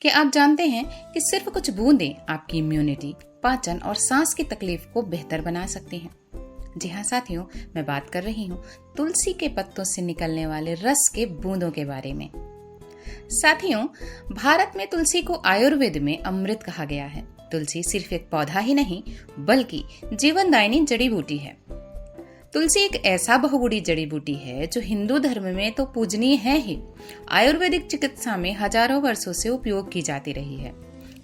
कि आप जानते हैं कि सिर्फ कुछ बूंदें आपकी इम्यूनिटी, पाचन और सांस की तकलीफ को बेहतर बना सकती हैं। जी हाँ साथियों, मैं बात कर रही हूँ तुलसी के पत्तों से निकलने वाले रस के बूंदों के बारे में। साथियों, भारत में तुलसी को आयुर्वेद में अमृत कहा गया है। तुलसी सिर्फ एक पौधा ही नहीं बल्कि जीवनदायिनी जड़ी बूटी है। तुलसी एक ऐसा बहुगुणी जड़ी बूटी है जो हिंदू धर्म में तो पूजनीय है ही, आयुर्वेदिक चिकित्सा में हजारों वर्षों से उपयोग की जाती रही है।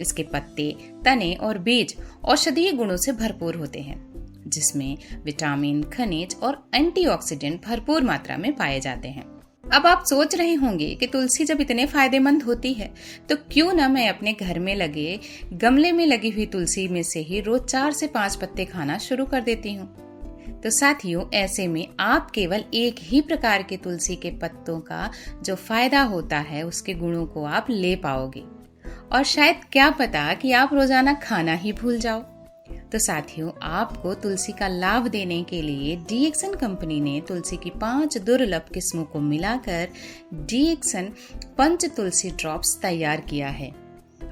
इसके पत्ते, तने और बीज औषधीय गुणों से भरपूर होते हैं, जिसमें विटामिन, खनिज और एंटीऑक्सीडेंट भरपूर मात्रा में पाए जाते हैं। अब आप सोच रहे होंगे कि तुलसी जब इतने फायदेमंद होती है तो क्यों न मैं अपने घर में लगे गमले में लगी हुई तुलसी में से ही रोज 4 से 5 पत्ते खाना शुरू कर देती हूँ। तो साथियों, ऐसे में आप केवल एक ही प्रकार के तुलसी के पत्तों का जो फायदा होता है उसके गुणों को आप ले पाओगे, और शायद क्या पता कि आप रोजाना खाना ही भूल जाओ। तो साथियों, आपको तुलसी का लाभ देने के लिए डीएक्सन कंपनी ने तुलसी की 5 दुर्लभ किस्मों को मिलाकर डीएक्सन पंच तुलसी ड्रॉप्स तैयार किया है।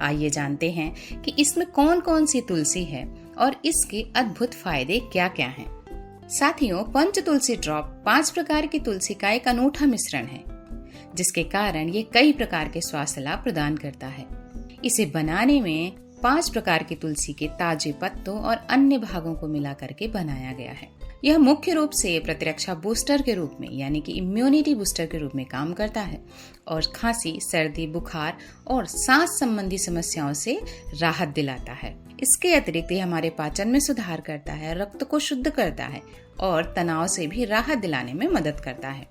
आइए जानते हैं कि इसमें कौन कौन सी तुलसी है और इसके अद्भुत फायदे क्या क्या हैं। साथियों, पंच तुलसी ड्रॉप 5 प्रकार की तुलसी का एक अनूठा मिश्रण है, जिसके कारण ये कई प्रकार के स्वास्थ्य लाभ प्रदान करता है। इसे बनाने में 5 प्रकार की तुलसी के ताजे पत्तों और अन्य भागों को मिला करके बनाया गया है। यह मुख्य रूप से प्रतिरक्षा बूस्टर के रूप में यानी कि इम्यूनिटी बूस्टर के रूप में काम करता है और खांसी, सर्दी, बुखार और सांस संबंधी समस्याओं से राहत दिलाता है। इसके अतिरिक्त यह हमारे पाचन में सुधार करता है, रक्त को शुद्ध करता है और तनाव से भी राहत दिलाने में मदद करता है।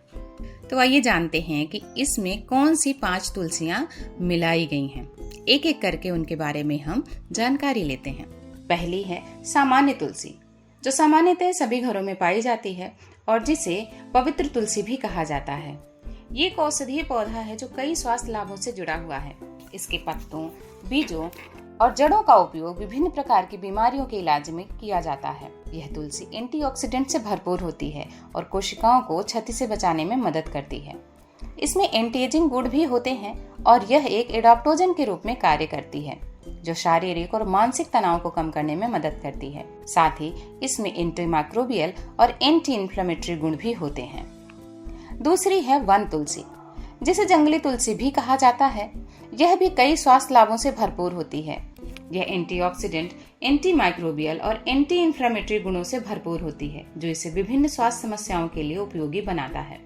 तो आइए जानते हैं कि इसमें कौन सी 5 तुलसियां मिलाई गई हैं। एक एक करके उनके बारे में हम जानकारी लेते हैं। पहली है सामान्य तुलसी, जो सामान्यतः सभी घरों में पाई जाती है और जिसे पवित्र तुलसी भी कहा जाता है। ये एक औषधीय पौधा है जो कई स्वास्थ्य लाभों से जुड़ा हुआ है। इसके पत्तों, बीजों और जड़ों का उपयोग विभिन्न प्रकार की बीमारियों के इलाज में किया जाता है। यह तुलसी एंटीऑक्सीडेंट से भरपूर होती है और कोशिकाओं को क्षति से बचाने में मदद करती है। इसमें एंटी एजिंग गुण भी होते हैं और यह एक एडाप्टोजन के रूप में कार्य करती है, जो शारीरिक और मानसिक तनाव को कम करने में मदद करती है। साथ ही इसमें एंटी माइक्रोबियल और एंटी इन्फ्लेमेटरी गुण भी होते हैं। दूसरी है वन तुलसी, जिसे जंगली तुलसी भी कहा जाता है। यह भी कई स्वास्थ्य लाभों से भरपूर होती है। यह एंटीऑक्सीडेंट, एंटी माइक्रोबियल और एंटी इन्फ्लेमेटरी गुणों से भरपूर होती है, जो इसे विभिन्न स्वास्थ्य समस्याओं के लिए उपयोगी बनाता है।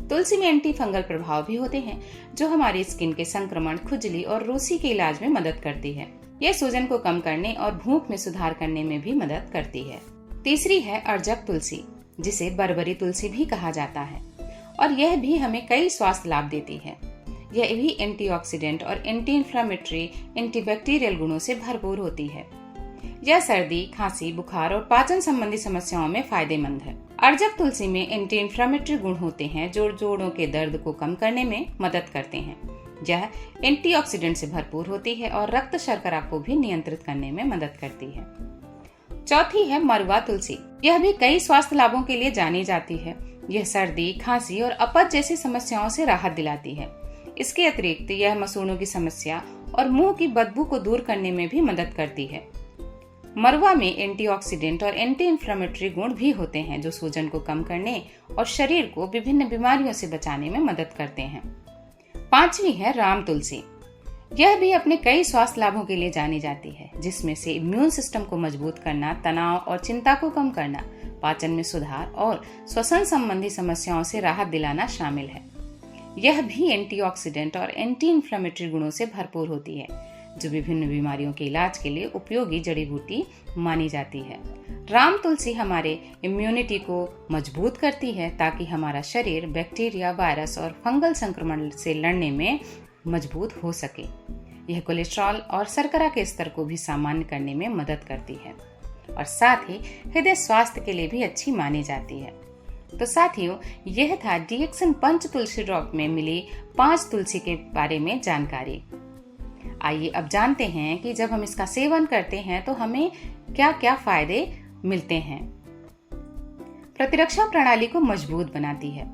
तुलसी में एंटी फंगल प्रभाव भी होते हैं, जो हमारी स्किन के संक्रमण, खुजली और रूसी के इलाज में मदद करती है। यह सूजन को कम करने और भूख में सुधार करने में भी मदद करती है। तीसरी है अर्जक तुलसी, जिसे बरबरी तुलसी भी कहा जाता है और यह भी हमें कई स्वास्थ्य लाभ देती है। यह भी एंटीऑक्सीडेंट और एंटी इन्फ्लेमेटरी, एंटीबैक्टीरियल गुणों से भरपूर होती है। यह सर्दी, खांसी, बुखार और पाचन संबंधी समस्याओं में फायदेमंद है। अर्जक तुलसी में एंटी इन्फ्लेमेटरी गुण होते हैं, जो जोड़ों के दर्द को कम करने में मदद करते हैं। यह एंटीऑक्सीडेंट से भरपूर होती है और रक्त शर्करा को भी नियंत्रित करने में मदद करती है। चौथी है मरुआ तुलसी। यह भी कई स्वास्थ्य लाभों के लिए जानी जाती है। यह सर्दी, खांसी और अपच जैसी समस्याओं से राहत दिलाती है। इसके अतिरिक्त यह मसूड़ों की समस्या और मुंह की बदबू को दूर करने में भी मदद करती है। मरुआ में एंटीऑक्सीडेंट और एंटी इन्फ्लेमेटरी गुण भी होते हैं, जो सूजन को कम करने और शरीर को विभिन्न बीमारियों से बचाने में मदद करते हैं। पांचवी है राम तुलसी। यह भी अपने कई स्वास्थ्य लाभों के लिए जानी जाती है, जिसमें से इम्यून सिस्टम को मजबूत करना, तनाव और चिंता को कम करना, पाचन में सुधार और श्वसन संबंधी समस्याओं से राहत दिलाना शामिल है। यह भी एंटीऑक्सीडेंट और एंटी इन्फ्लेमेटरी गुणों से भरपूर होती है, जो विभिन्न बीमारियों के इलाज के लिए उपयोगी जड़ी बूटी मानी जाती है। राम तुलसी हमारे इम्यूनिटी को मजबूत करती है, ताकि हमारा शरीर बैक्टीरिया, वायरस और फंगल संक्रमण से लड़ने में मजबूत हो सके। यह कोलेस्ट्रॉल और शर्करा के स्तर को भी सामान्य करने में मदद करती है और साथ ही हृदय स्वास्थ्य के लिए भी अच्छी मानी जाती है। तो साथियों, यह था डीएक्सन पंच तुलसी ड्रॉप में मिली 5 तुलसी के बारे में जानकारी। आइए अब जानते हैं कि जब हम इसका सेवन करते हैं तो हमें क्या क्या फायदे मिलते हैं। प्रतिरक्षा प्रणाली को मजबूत बनाती है।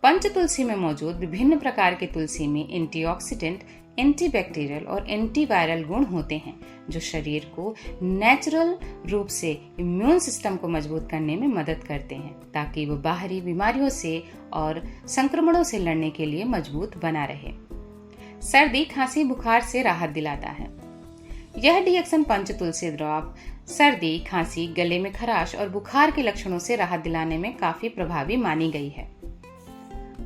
पंच तुलसी में मौजूद विभिन्न प्रकार के तुलसी में एंटीऑक्सीडेंट, एंटीबैक्टीरियल और एंटीवायरल गुण होते हैं जो शरीर को नेचुरल रूप से इम्यून सिस्टम को मजबूत करने में मदद करते हैं ताकि वो बाहरी बीमारियों से और संक्रमणों से लड़ने के लिए मजबूत बना रहे। सर्दी, खांसी, बुखार से राहत दिलाता है। यह डीएक्सन पंच तुलसी ड्रॉप सर्दी, खांसी, गले में खराश और बुखार के लक्षणों से राहत दिलाने में काफी प्रभावी मानी गई है।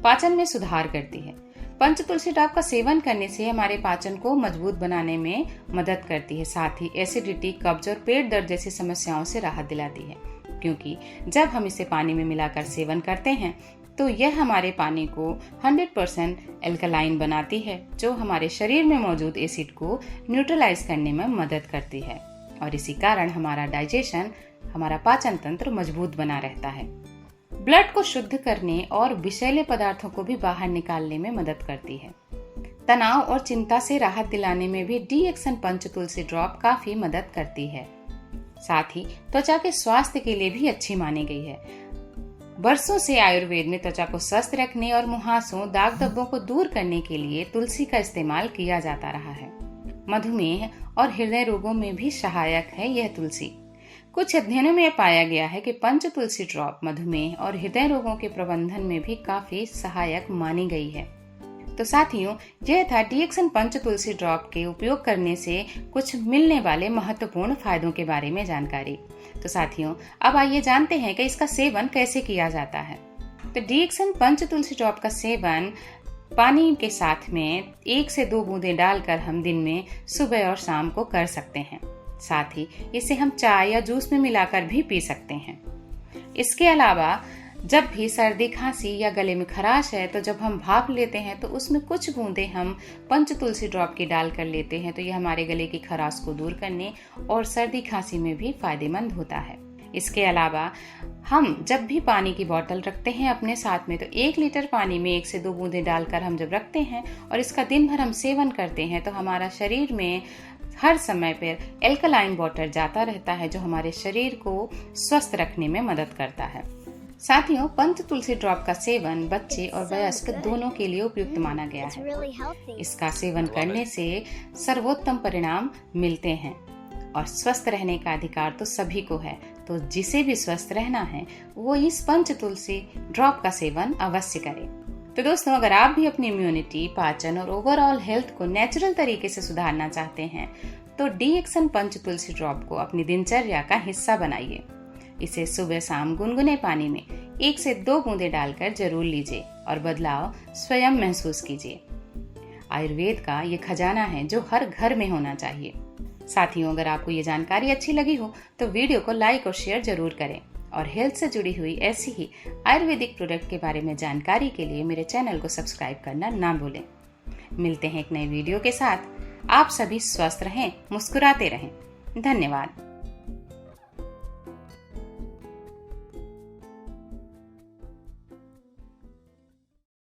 पाचन में सुधार करती है। पंच तुलसी ड्रॉप का सेवन करने से हमारे पाचन को मजबूत बनाने में मदद करती है। साथ ही एसिडिटी, कब्ज और पेट दर्द जैसी समस्याओं से राहत दिलाती है, क्योंकि जब हम इसे पानी में मिलाकर सेवन करते हैं तो यह हमारे पानी को 100% एल्कलाइन बनाती है, जो हमारे शरीर में मौजूद एसिड को न्यूट्रलाइज करने में मदद करती है और इसी कारण हमारा डाइजेशन, हमारा पाचन तंत्र मजबूत बना रहता है। ब्लड को शुद्ध करने और विषैले पदार्थों को भी बाहर निकालने में मदद करती है। तनाव और चिंता से राहत दिलाने में भी डीएक्सन पंच तुलसी ड्रॉप काफी मदद करती है। साथ ही त्वचा के स्वास्थ्य के लिए भी अच्छी मानी गई है। बरसों से आयुर्वेद में त्वचा को स्वस्थ रखने और मुहासों, दाग धब्बों को दूर करने के लिए तुलसी का इस्तेमाल किया जाता रहा है। मधुमेह और हृदय रोगों में भी सहायक है यह तुलसी। कुछ अध्ययनों में पाया गया है कि पंच तुलसी ड्रॉप मधुमेह और हृदय रोगों के प्रबंधन में भी काफी सहायक मानी गई है। तो साथियों, यह था डीएक्सन पंच तुलसी ड्रॉप के उपयोग करने से कुछ मिलने वाले महत्वपूर्ण फायदों के बारे में जानकारी। तो साथियों, अब आइए जानते हैं कि इसका सेवन कैसे किया जाता है। तो डीएक्सन पंच तुलसी ड्रॉप का सेवन पानी के साथ में 1 से 2 बूंदें डालकर हम दिन में सुबह और शाम को कर सकते हैं। साथ ही इसे हम चाय या जूस में मिलाकर भी पी सकते हैं। इसके अलावा जब भी सर्दी, खांसी या गले में खराश है तो जब हम भाप लेते हैं तो उसमें कुछ बूंदें हम पंच तुलसी ड्रॉप की डाल कर लेते हैं, तो यह हमारे गले की खराश को दूर करने और सर्दी खांसी में भी फायदेमंद होता है। इसके अलावा हम जब भी पानी की बोतल रखते हैं अपने साथ में, तो 1 लीटर पानी में 1 से 2 बूंदें डालकर हम जब रखते हैं और इसका दिन भर हम सेवन करते हैं तो हमारा शरीर में हर समय पर एल्कलाइन वाटर जाता रहता है, जो हमारे शरीर को स्वस्थ रखने में मदद करता है। साथियों, पंच तुलसी ड्रॉप का सेवन बच्चे और वयस्क दोनों के लिए उपयुक्त माना गया है। इसका सेवन करने से सर्वोत्तम परिणाम मिलते हैं और स्वस्थ रहने का अधिकार तो सभी को है। तो जिसे भी स्वस्थ रहना है वो इस पंच तुलसी ड्रॉप का सेवन अवश्य करे। तो दोस्तों, अगर आप भी अपनी इम्यूनिटी, पाचन और ओवरऑल हेल्थ को नेचुरल तरीके से सुधारना चाहते हैं तो डीएक्सन पंच तुलसी ड्रॉप को अपनी दिनचर्या का हिस्सा बनाइए। इसे सुबह शाम गुनगुने पानी में 1 से 2 बूंदें डालकर जरूर लीजिए और बदलाव स्वयं महसूस कीजिए। आयुर्वेद का ये खजाना है जो हर घर में होना चाहिए। साथियों, अगर आपको ये जानकारी अच्छी लगी हो तो वीडियो को लाइक और शेयर जरूर करें और हेल्थ से जुड़ी हुई ऐसी ही आयुर्वेदिक प्रोडक्ट के बारे में जानकारी के लिए मेरे चैनल को सब्सक्राइब करना ना भूलें। मिलते हैं एक नए वीडियो के साथ। आप सभी स्वस्थ रहें, मुस्कुराते रहें। धन्यवाद।